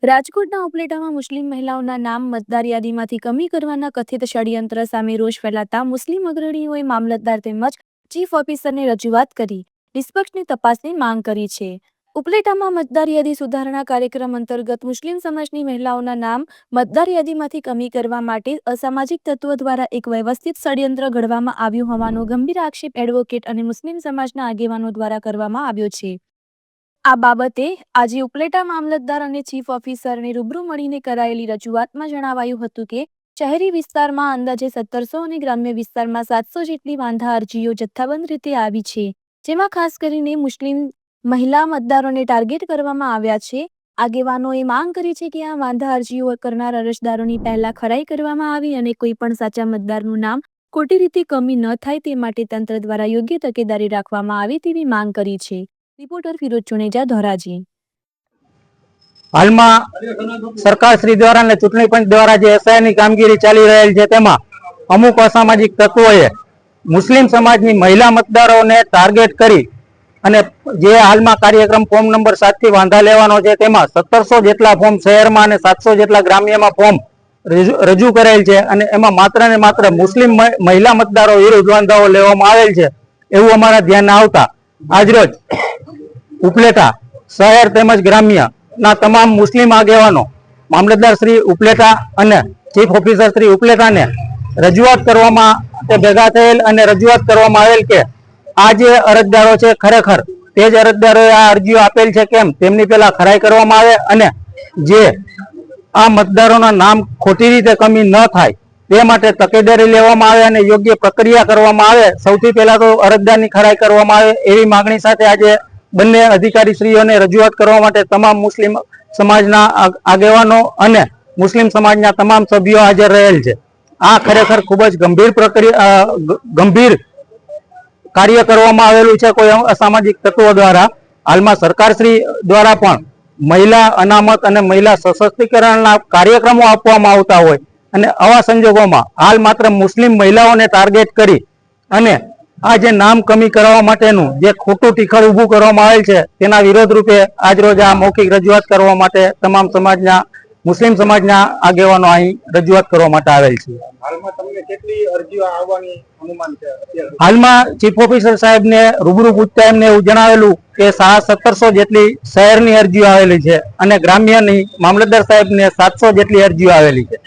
રાજકોટના ઉપલેટામાં મુસ્લિમ મહિલાઓના નામ મતદાર યાદીમાંથી કમી કરવાના કથિત ષડયંત્ર સામે રોષ ફેલાતા મુસ્લિમ અગ્રણીઓએ મામલતદાર તેમજ ચીફ ઓફિસરને રજૂઆત કરી નિષ્પક્ષની તપાસની માંગ કરી છે. ઉપલેટામાં મતદાર યાદી સુધારણા કાર્યક્રમ અંતર્ગત મુસ્લિમ સમાજની મહિલાઓના નામ મતદાર યાદીમાંથી કમી કરવા માટે અસામાજિક તત્વો દ્વારા એક વ્યવસ્થિત ષડયંત્ર ઘડવામાં આવ્યું હોવાનો ગંભીર આક્ષેપ એડવોકેટ અને મુસ્લિમ સમાજના આગેવાનો દ્વારા કરવામાં આવ્યો છે. આ બાબતે આજે ઉપલેટા મામલતદાર અને ચીફ ઓફિસરને રૂબરૂ મળીને કરાયેલી રજૂઆતમાં જણાવાયું હતું કે શહેરી વિસ્તારમાં અંદાજે 1700 અને ગ્રામ્ય વિસ્તારમાં 700 જેટલી વાંધા અરજીઓ જથ્થાબંધ રીતે આવી છે, જેમાં ખાસ કરીને મુસ્લિમ મહિલા મતદારોને ટાર્ગેટ કરવામાં આવ્યા છે. આગેવાનોએ માંગ કરી છે કે આ વાંધા અરજીઓ કરનાર અરજદારોની પહેલા ખરાઈ કરવામાં આવી અને કોઈ પણ સાચા મતદારનું નામ ખોટી રીતે કમી ન થાય તે માટે તંત્ર દ્વારા યોગ્ય તકેદારી રાખવામાં આવે તેવી માંગ કરી છે. રિપોર્ટર ફિરોજ ચુનેજા, ધોરાજી. હાલમાં સરકાર શ્રી દ્વારા અને ચૂંટણી પંચ દ્વારા જે એસઆઈની કામગીરી ચાલી રહેલ છે તેમાં અમુક અસામાજિક તત્વોએ મુસ્લિમ સમાજની મહિલા મતદારોને ટાર્ગેટ કરી અને જે હાલમાં કાર્યક્રમ ફોર્મ નંબર 7 થી વાંધા લેવાનો છે તેમાં 1700 જેટલા ફોર્મ શહેરમાં અને 700 જેટલા ગ્રામ્યમાં ફોર્મ રજૂ કરેલ છે અને એમાં માત્ર ને માત્ર મુસ્લિમ મહિલા મતદારો વિરુદ્ધ વાંધાઓ લેવામાં આવેલ છે એવું અમારા ધ્યાન આવતા આજરોજ ઉપલેટા શહેર તેમજ ગ્રામ્ય ના તમામ મુસ્લિમ આગેવાનો મામલતદાર શ્રી ઉપલેટા અને ચીફ ઓફિસર શ્રી ઉપલેટાને રજૂઆત કરવામાં ભેગા થયેલ અને રજૂઆત કરવામાં આવેલ કે આ જે અરજદારો છે ખરેખર તે જ અરજદારોએ આ અરજીઓ આપેલ છે કેમ તેમની પહેલા ખરાઈ કરવામાં આવે અને જે આ મતદારોના નામ ખોટી રીતે કમી ન થાય તે માટે તકેદારી લેવામાં આવે અને યોગ્ય પ્રક્રિયા કરવામાં આવે. સૌથી પહેલા તો અરજદારની ખરાઈ કરવામાં આવે એવી માંગણી સાથે આજે બંને અધિકારીશ્રીઓને રજૂઆત કરવા માટે તમામ મુસ્લિમ સમાજના આગેવાનો અને મુસ્લિમ સમાજના તમામ સભ્યો હાજર રહેલ છે. આ ખરેખર ખૂબ જ ગંભીર કાર્ય કરવામાં આવેલું છે કોઈ અસામાજિક તત્વો દ્વારા. હાલમાં સરકારશ્રી દ્વારા પણ મહિલા અનામત અને મહિલા સશક્તિકરણના કાર્યક્રમો આપવામાં આવતા હોય અને આવા સંજોગોમાં હાલ માત્ર મુસ્લિમ મહિલાઓને ટાર્ગેટ કરી અને આ જે નામ કમી કરવા માટેનું જે ખોટું ટીખળ ઊભું કરવામાં આવેલ છે તેના વિરોધ રૂપે આજરોજ આ મૌખિક રજૂઆત કરવા માટે તમામ સમાજના મુસ્લિમ સમાજના આગેવાનો અહીં રજૂઆત કરવા માટે આવેલ છે. હાલમાં ચીફ ઓફિસર સાહેબને રૂબરૂ પૂછતા એમને એવું જણાવેલું કે 1750 જેટલી શહેરની અરજીઓ આવેલી છે અને ગ્રામ્યની મામલતદાર સાહેબને 700 જેટલી અરજીઓ આવેલી છે.